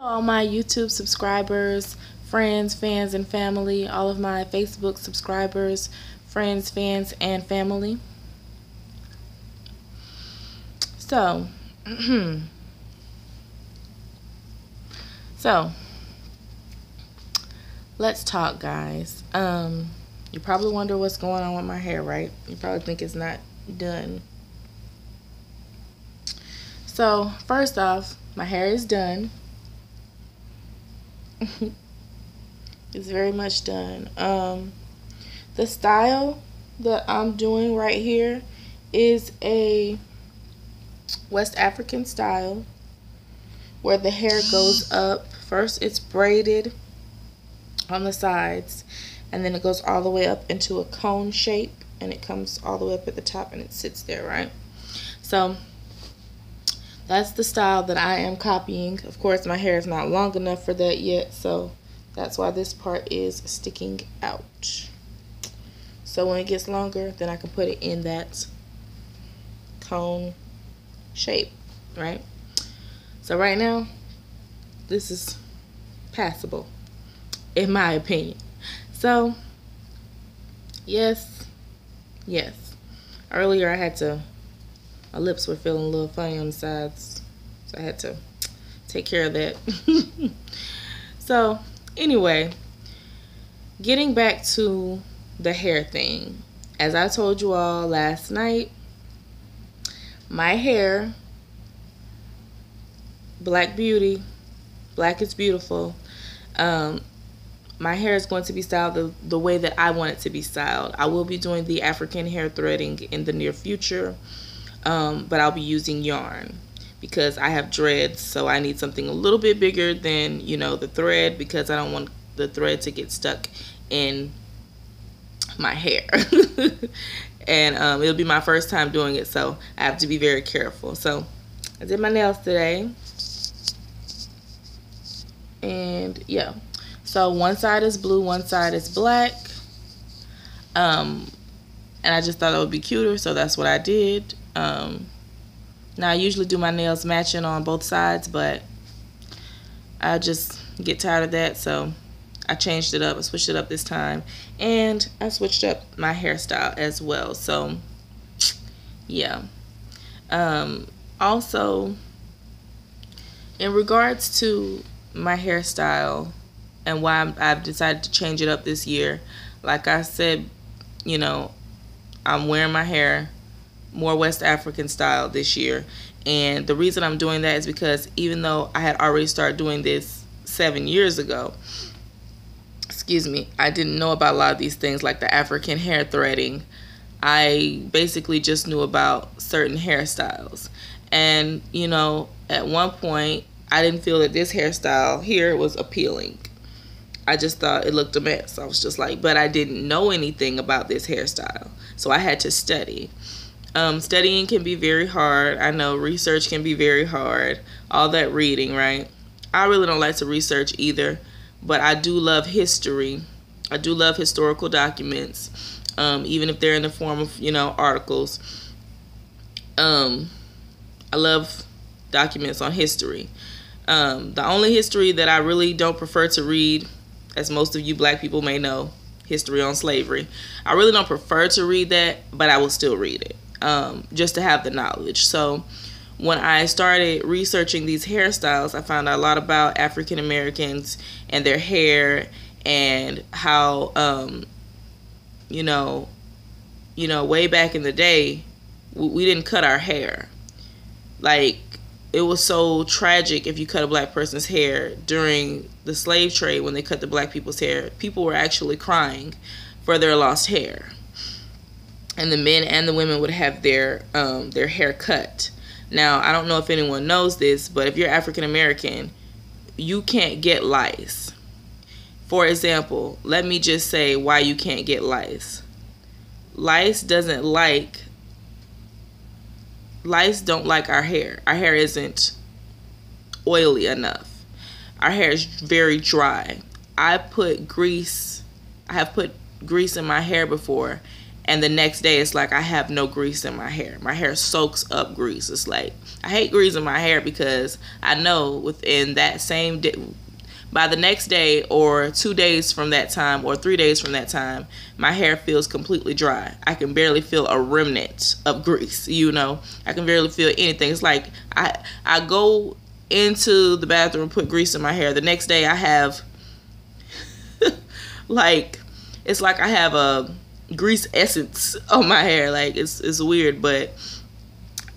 All my YouTube subscribers, friends, fans, and family, all of my Facebook subscribers, friends, fans, and family. So, so let's talk, guys. You probably wonder what's going on with my hair, right? You probably think it's not done. So, first off, my hair is done. It's very much done. The style that I'm doing right here is a West African style where the hair goes up. First it's braided on the sides, and then it goes all the way up into a cone shape, and it comes all the way up at the top and it sits there, right? So that's the style that I am copying. Of course, my hair is not long enough for that yet, so that's why this part is sticking out. So when it gets longer, then I can put it in that cone shape, right? So right now, this is passable, in my opinion. So, yes. Earlier my lips were feeling a little funny on the sides, so I had to take care of that. So, anyway, getting back to the hair thing. As I told you all last night, my hair, Black Beauty, Black is Beautiful, my hair is going to be styled the way that I want it to be styled. I will be doing the African hair threading in the near future, but I'll be using yarn because I have dreads, so I need something a little bit bigger than, the thread, because I don't want the thread to get stuck in my hair. And it'll be my first time doing it, so I have to be very careful. So I did my nails today, and yeah, so one side is blue, one side is black, and I just thought that would be cuter, so that's what I did. Now I usually do my nails matching on both sides, but I just get tired of that, so I changed it up. I switched it up this time, and I switched up my hairstyle as well. So yeah. Also, in regards to my hairstyle and why I've decided to change it up this year, like I said, I'm wearing my hair more West African style this year, and the reason I'm doing that is because even though I had already started doing this 7 years ago, I didn't know about a lot of these things like the African hair threading. I basically just knew about certain hairstyles, and at one point I didn't feel that this hairstyle here was appealing. I just thought it looked a mess. I was just like, but I didn't know anything about this hairstyle, so I had to study. Studying can be very hard. I know research can be very hard. All that reading, right? I really don't like to research either, but I do love history. I do love historical documents, even if they're in the form of, articles. I love documents on history. The only history that I really don't prefer to read, as most of you Black people may know, history on slavery. I really don't prefer to read that, but I will still read it, just to have the knowledge. So when I started researching these hairstyles, I found out a lot about African Americans and their hair, and how, way back in the day, we didn't cut our hair. Like, it was so tragic if you cut a Black person's hair during the slave trade. When they cut the Black people's hair, people were actually crying for their lost hair, and the men and the women would have their hair cut. Now, I don't know if anyone knows this, but if you're African American, you can't get lice. For example, let me just say why you can't get lice. Lice don't like our hair. Our hair isn't oily enough. Our hair is very dry. I have put grease in my hair before, and the next day it's like I have no grease in my hair. My hair soaks up grease. It's like I hate grease in my hair because I know within that same day, by the next day or 2 days from that time or 3 days from that time, my hair feels completely dry. I can barely feel a remnant of grease, you know. I can barely feel anything. It's like I go into the bathroom and put grease in my hair. The next day I have like, it's like I have a grease essence on my hair. Like it's weird, but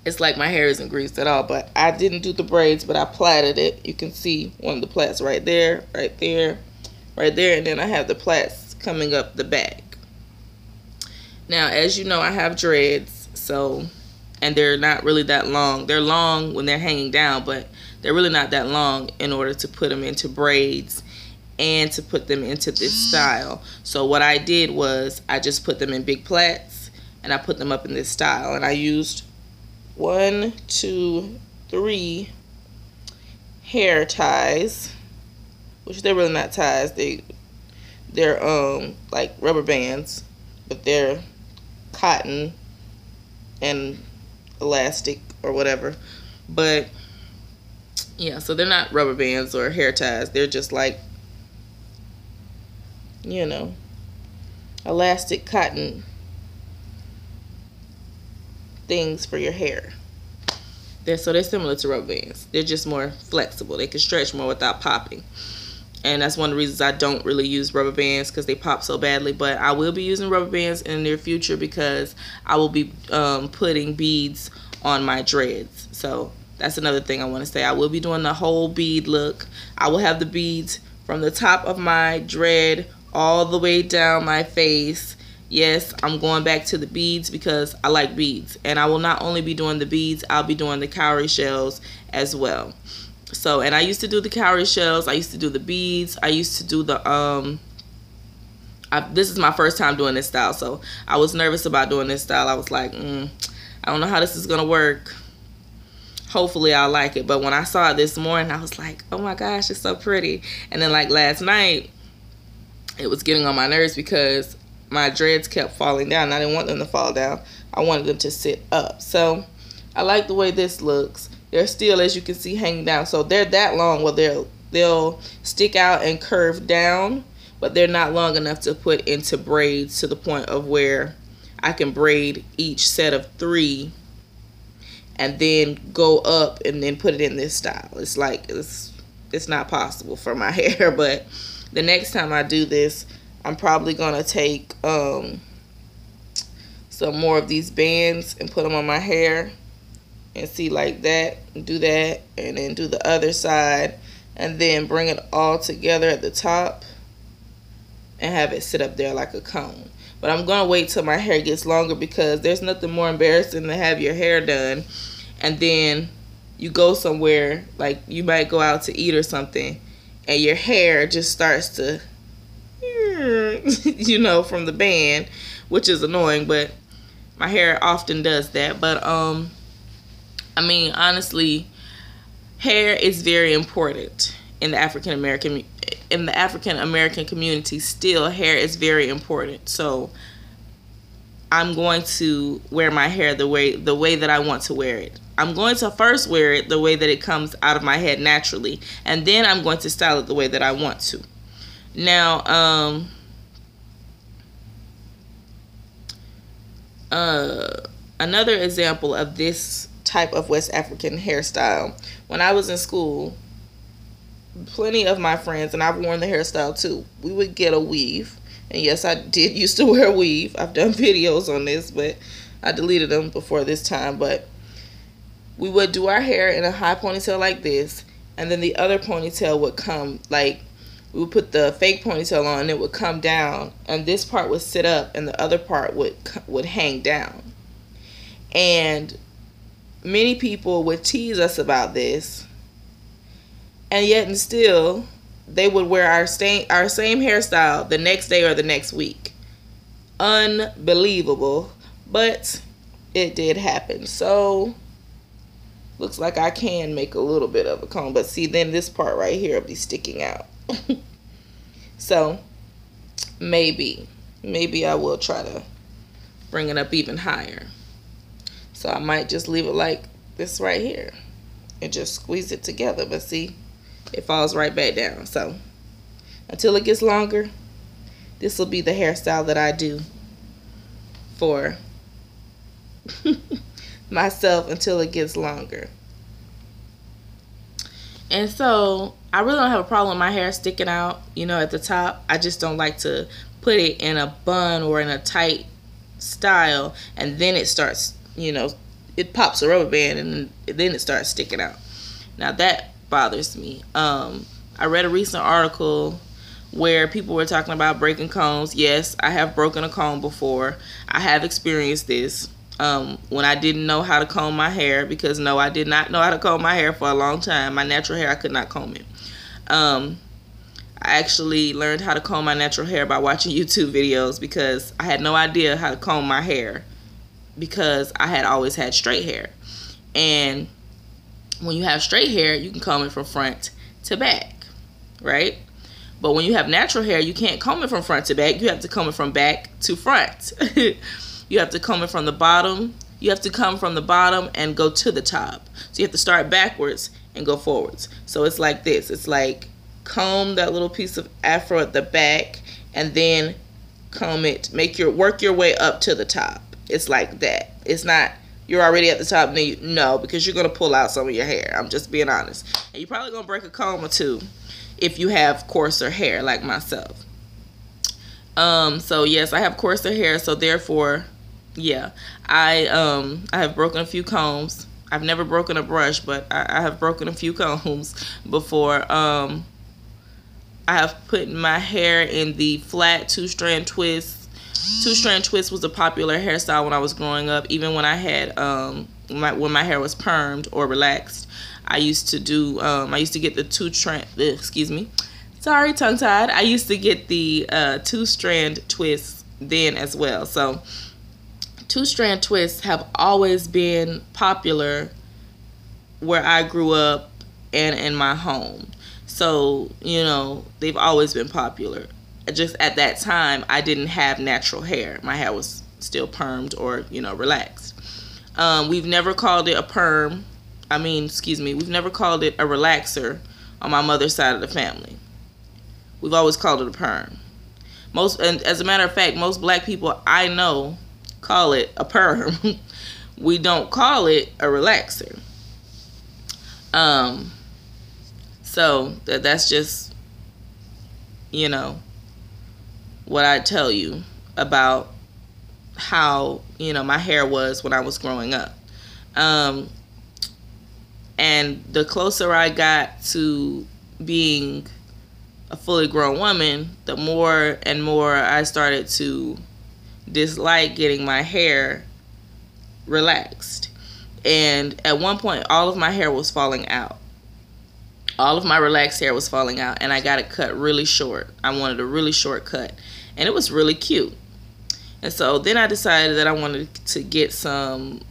it's like my hair isn't greased at all. But I didn't do the braids, but I plaited it. You can see one of the plaits right there, right there, right there, and then I have the plaits coming up the back. Now, as you know, I have dreads, so, and they're not really that long. They're long when they're hanging down, but they're really not that long in order to put them into braids and to put them into this style. So what I did was I just put them in big plaits and I put them up in this style, and I used 1, 2, 3 hair ties, which they're really not ties. They're like rubber bands, but they're cotton and elastic or whatever. But yeah, so they're not rubber bands or hair ties. They're just like, you know, elastic cotton things for your hair. They're similar to rubber bands. They're just more flexible. They can stretch more without popping. And that's one of the reasons I don't really use rubber bands, because they pop so badly. But I will be using rubber bands in the near future because I will be putting beads on my dreads. So that's another thing I want to say. I will be doing the whole bead look. I will have the beads from the top of my dread all the way down my face. Yes, I'm going back to the beads because I like beads. And I will not only be doing the beads, I'll be doing the cowrie shells as well. So, and I used to do the cowrie shells. I used to do the beads. I used to do the, this is my first time doing this style. So I was nervous about doing this style. I was like, I don't know how this is going to work. Hopefully I'll like it. But when I saw it this morning, I was like, oh my gosh, it's so pretty. And then like last night, it was getting on my nerves because my dreads kept falling down. I didn't want them to fall down. I wanted them to sit up. So I like the way this looks. They're still, as you can see, hanging down. So they're that long. Well, they'll stick out and curve down, but they're not long enough to put into braids to the point of where I can braid each set of 3 and then go up and then put it in this style. It's like, it's not possible for my hair. But the next time I do this, I'm probably going to take some more of these bands and put them on my hair and see like that, do that, and then do the other side, and then bring it all together at the top and have it sit up there like a cone. But I'm going to wait till my hair gets longer because there's nothing more embarrassing than have your hair done and then you go somewhere, like you might go out to eat or something, and your hair just starts to, you know, from the band, which is annoying, but my hair often does that. But I mean, honestly, hair is very important in the African American community. Still, hair is very important. So I'm going to wear my hair the way that I want to wear it. I'm going to first wear it the way that it comes out of my head naturally, and then I'm going to style it the way that I want to. Now, another example of this type of West African hairstyle, when I was in school, plenty of my friends, and I've worn the hairstyle too, we would get a weave. And yes, I did used to wear a weave. I've done videos on this, but I deleted them before this time. But we would do our hair in a high ponytail like this, and then the other ponytail would come, like, we would put the fake ponytail on and it would come down, and this part would sit up and the other part would hang down. And many people would tease us about this, and yet and still they would wear our same hairstyle the next day or the next week. Unbelievable, but it did happen. So looks like I can make a little bit of a comb, but see, then this part right here will be sticking out. So maybe I will try to bring it up even higher. So I might just leave it like this right here and just squeeze it together. But see, it falls right back down. So until it gets longer, this will be the hairstyle that I do for myself until it gets longer. And so I really don't have a problem with my hair sticking out, you know, at the top. I just don't like to put it in a bun or in a tight style and then it starts, you know, it pops a rubber band and then it starts sticking out. Now that bothers me. I read a recent article where people were talking about breaking combs. Yes, I have broken a comb before. I have experienced this when I didn't know how to comb my hair, because no, I did not know how to comb my hair for a long time. My natural hair, I could not comb it. I actually learned how to comb my natural hair by watching YouTube videos, because I had no idea how to comb my hair because I had always had straight hair. And when you have straight hair, you can comb it from front to back, right? But when you have natural hair, you can't comb it from front to back. You have to comb it from back to front. You have to comb it from the bottom. You have to come from the bottom and go to the top. So you have to start backwards and go forwards. So it's like this. It's like comb that little piece of afro at the back and then comb it. Work your way up to the top. It's like that. It's not you're already at the top. No, because you're going to pull out some of your hair. I'm just being honest. And you're probably going to break a comb or two if you have coarser hair like myself. So yes, I have coarser hair, so therefore, yeah, I have broken a few combs. I've never broken a brush, but I have broken a few combs before. I have put my hair in the flat two-strand twist. Two-strand twist was a popular hairstyle when I was growing up. Even when I had when my hair was permed or relaxed, I used to get the two-strand. Excuse me. Sorry, tongue-tied. I used to get the two-strand twists then as well. So two-strand twists have always been popular where I grew up and in my home. So, you know, they've always been popular. Just at that time, I didn't have natural hair. My hair was still permed or, you know, relaxed. We've never called it a perm. We've never called it a relaxer on my mother's side of the family. We've always called it a perm. And as a matter of fact, most black people I know call it a perm. We don't call it a relaxer. So that's just, you know, what I tell you about how, you know, my hair was when I was growing up. And the closer I got to being a fully grown woman, the more and more I started to dislike getting my hair relaxed. And at one point, all of my hair was falling out. All of my relaxed hair was falling out, and I got it cut really short. I wanted a really short cut, and it was really cute. And so then I decided that I wanted to get some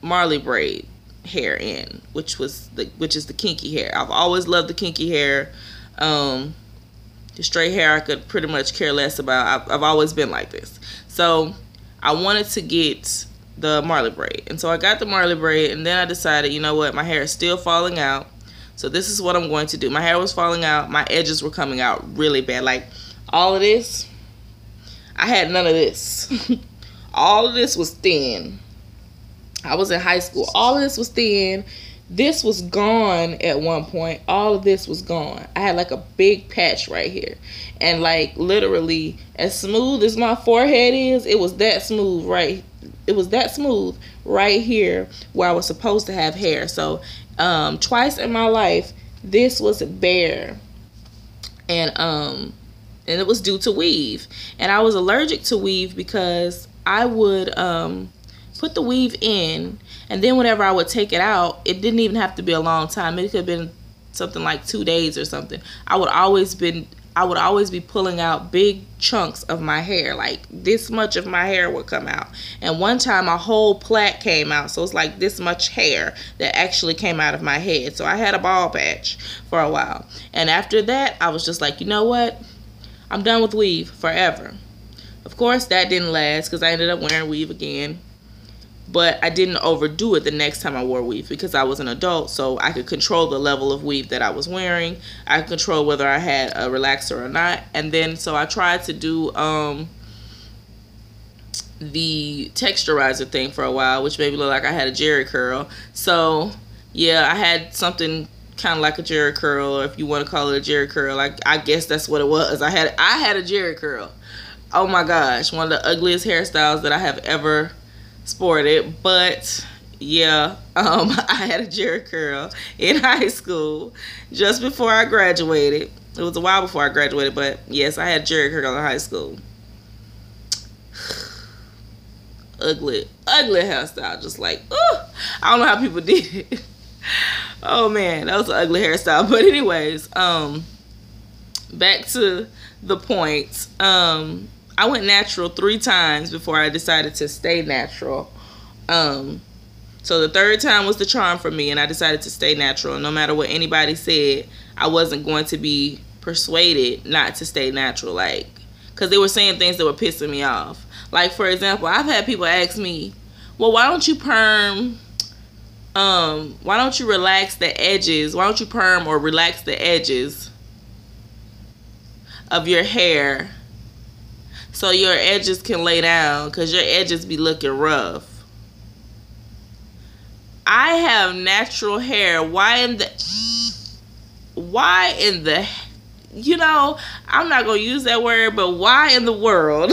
Marley braid hair in, which is the kinky hair. I've always loved the kinky hair. The straight hair I could pretty much care less about. I've always been like this. So I wanted to get the Marley braid. And so I got the Marley braid, and then I decided, you know what, my hair is still falling out. So this is what I'm going to do. My hair was falling out. My edges were coming out really bad. Like all of this, I had none of this. All of this was thin. I was in high school. All of this was thin. This was gone at one point. All of this was gone. I had like a big patch right here. And like literally as smooth as my forehead is, it was that smooth right here where I was supposed to have hair. So twice in my life, this was bare. And it was due to weave. And I was allergic to weave because I would put the weave in, and then whenever I would take it out, it didn't even have to be a long time. It could have been something like 2 days or something. I would always be pulling out big chunks of my hair. Like this much of my hair would come out. And one time a whole plait came out. So it's like this much hair that actually came out of my head. So I had a bald patch for a while. And after that, I was just like, you know what? I'm done with weave forever. Of course, that didn't last because I ended up wearing weave again. But I didn't overdo it the next time I wore weave because I was an adult, so I could control the level of weave that I was wearing. I could control whether I had a relaxer or not. And then, so I tried to do the texturizer thing for a while, which made me look like I had a Jerry curl. So, yeah, I had something kind of like a Jerry curl, or if you want to call it a Jerry curl, I guess that's what it was. I had a Jerry curl. Oh my gosh, one of the ugliest hairstyles that I have ever sported. But yeah, I had a Jerry curl in high school just before I graduated. It was a while before I graduated, but yes, I had a Jerry curl in high school. Ugly hairstyle, just like, I don't know how people did it. Oh man, that was an ugly hairstyle. But anyways, back to the point. I went natural 3 times before I decided to stay natural. So the third time was the charm for me, and I decided to stay natural. No matter what anybody said, I wasn't going to be persuaded not to stay natural, like, because they were saying things that were pissing me off. Like, for example, I've had people ask me, well, why don't you perm, why don't you relax the edges? Why don't you perm or relax the edges of your hair so your edges can lay down, because your edges be looking rough? I have natural hair. Why in the, you know, I'm not going to use that word, but why in the world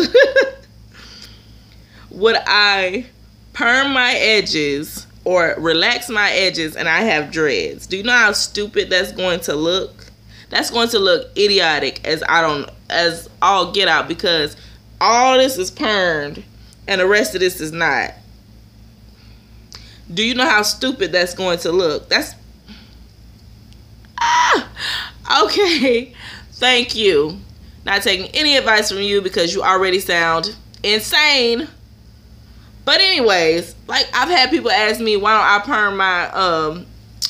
would I perm my edges or relax my edges and I have dreads? Do you know how stupid that's going to look? That's going to look idiotic as all get out, because all this is permed and the rest of this is not. Do you know how stupid that's going to look? That's okay. Thank you. Not taking any advice from you because you already sound insane. But anyways, like, I've had people ask me, why don't I perm my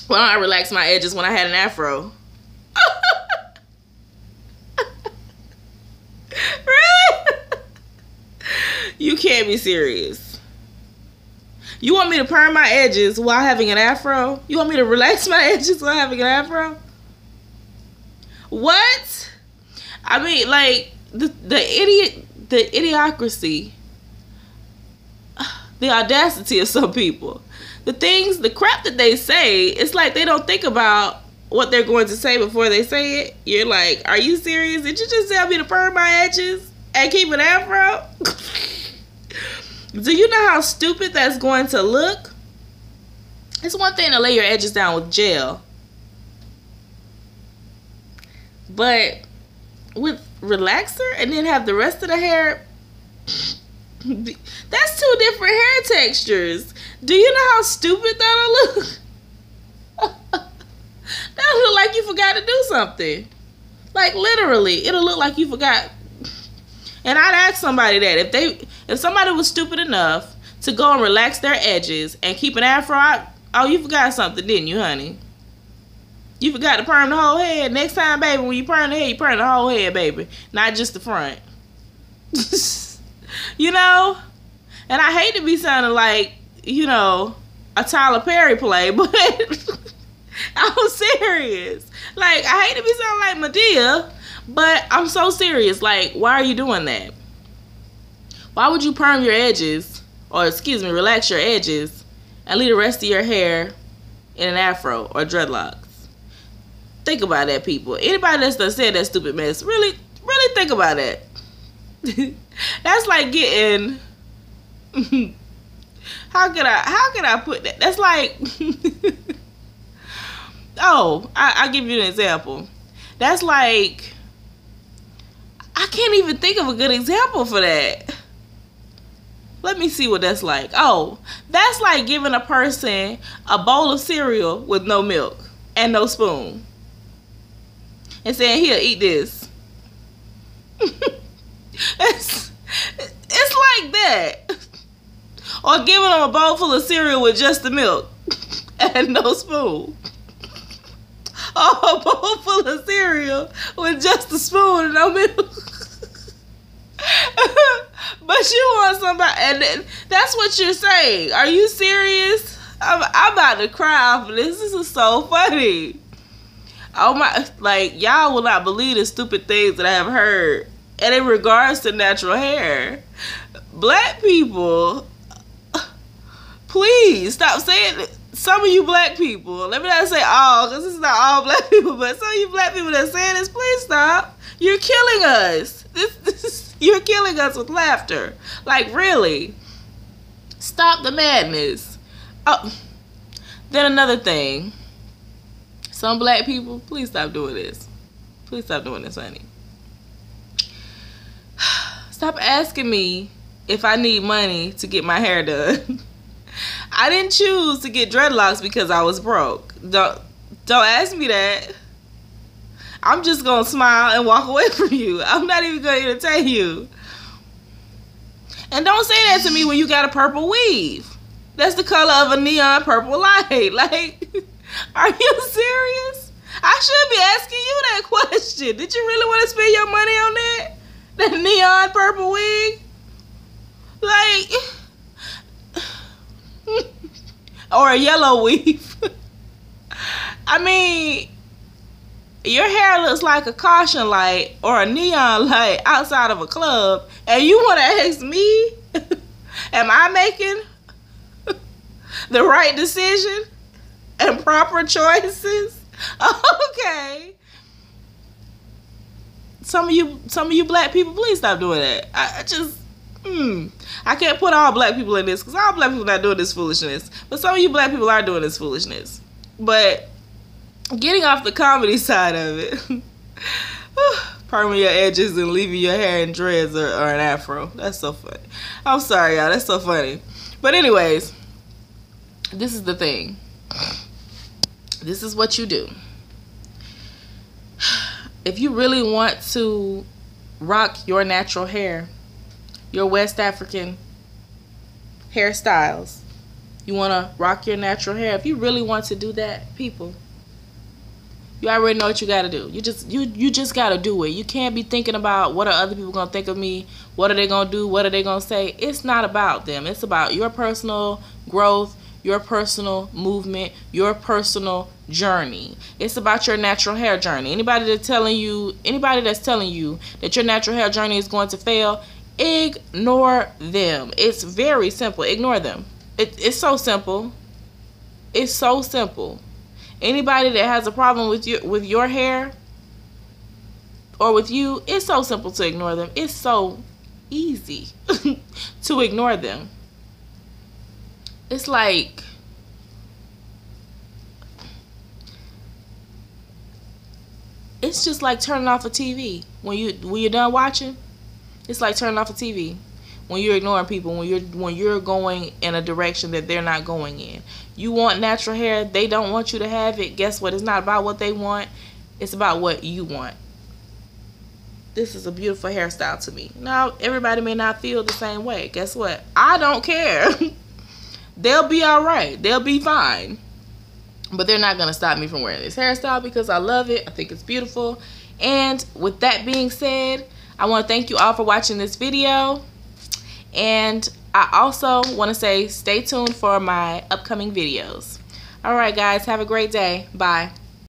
why don't I relax my edges when I had an afro? Really? You can't be serious. You want me to perm my edges while having an afro? You want me to relax my edges while having an afro? What? I mean, like, the idiocracy, the audacity of some people, the crap that they say, it's like they don't think about what they're going to say before they say it. You're like, are you serious? Did you just tell me to perm my edges and keep an afro? Do you know how stupid that's going to look? It's one thing to lay your edges down with gel, but with relaxer and then have the rest of the hair, that's 2 different hair textures. Do you know how stupid that'll look? That'll look like you forgot to do something. Like, literally, it'll look like you forgot. And I'd ask somebody that if somebody was stupid enough to go and relax their edges and keep an afro out, oh, you forgot something, didn't you, honey? You forgot to perm the whole head. Next time, baby, when you perm the head, you perm the whole head, baby, not just the front. You know? And I hate to be sounding like, you know, a Tyler Perry play, but I'm serious. Like, I hate to be sounding like Medea, but I'm so serious. Like, why are you doing that? Why would you perm your edges, or excuse me, relax your edges, and leave the rest of your hair in an afro or dreadlocks? Think about that, people. Anybody that's done said that stupid mess, really think about that. That's like getting how could I put that? That's like I'll give you an example. That's like, I can't even think of a good example for that. Let me see what that's like. Oh, that's like giving a person a bowl of cereal with no milk and no spoon and saying, here, eat this. It's like that. Or giving them a bowl full of cereal with just the milk and no spoon. Or a bowl full of cereal with just a spoon and no milk. But you want somebody, and that's what you're saying. Are you serious? I'm about to cry off of this. This is so funny. Oh my, like, y'all will not believe the stupid things that I have heard. And in regards to natural hair, black people, please stop saying it. Some of you black people, let me not say all, because this is not all black people, but some of you black people that are saying this, please stop. You're killing us. You're killing us with laughter. Like, really. Stop the madness. Oh, then another thing. Some black people, please stop doing this. Please stop doing this, honey. Stop asking me if I need money to get my hair done. I didn't choose to get dreadlocks because I was broke. Don't ask me that. I'm just gonna smile and walk away from you. I'm not even gonna entertain you. And don't say that to me when you got a purple weave. That's the color of a neon purple light. Like, are you serious? I should be asking you that question. Did you really want to spend your money on that? That neon purple wig? Like, or a yellow weave. I mean, your hair looks like a caution light or a neon light outside of a club, and you want to ask me, am I making the right decision and proper choices? Okay. Some of you black people, please stop doing that. I can't put all black people in this because all black people not doing this foolishness. But some of you black people are doing this foolishness. But getting off the comedy side of it, perming your edges and leaving your hair in dreads or an afro. That's so funny. I'm sorry, y'all. That's so funny. But anyways, this is the thing. This is what you do. If you really want to rock your natural hair, your West African hairstyles, you want to rock your natural hair, if you really want to do that, people, you already know what you got to do. You just got to do it. You can't be thinking about what are other people going to think of me, what are they going to do, what are they going to say. It's not about them. It's about your personal growth, your personal movement, your personal journey. It's about your natural hair journey. Anybody that's telling you that your natural hair journey is going to fail, ignore them. It's very simple. Ignore them. It's so simple. It's so simple. Anybody that has a problem with your hair or with you, it's so simple to ignore them. It's so easy to ignore them. It's like, it's just like turning off a TV when you're done watching. It's like turning off a TV when you're ignoring people, when you're going in a direction that they're not going in. You want natural hair, they don't want you to have it. Guess what? It's not about what they want. It's about what you want. This is a beautiful hairstyle to me. Now, everybody may not feel the same way. Guess what? I don't care. They'll be all right. They'll be fine. But they're not going to stop me from wearing this hairstyle because I love it. I think it's beautiful. And with that being said, I want to thank you all for watching this video. And I also want to say stay tuned for my upcoming videos. All right, guys. Have a great day. Bye.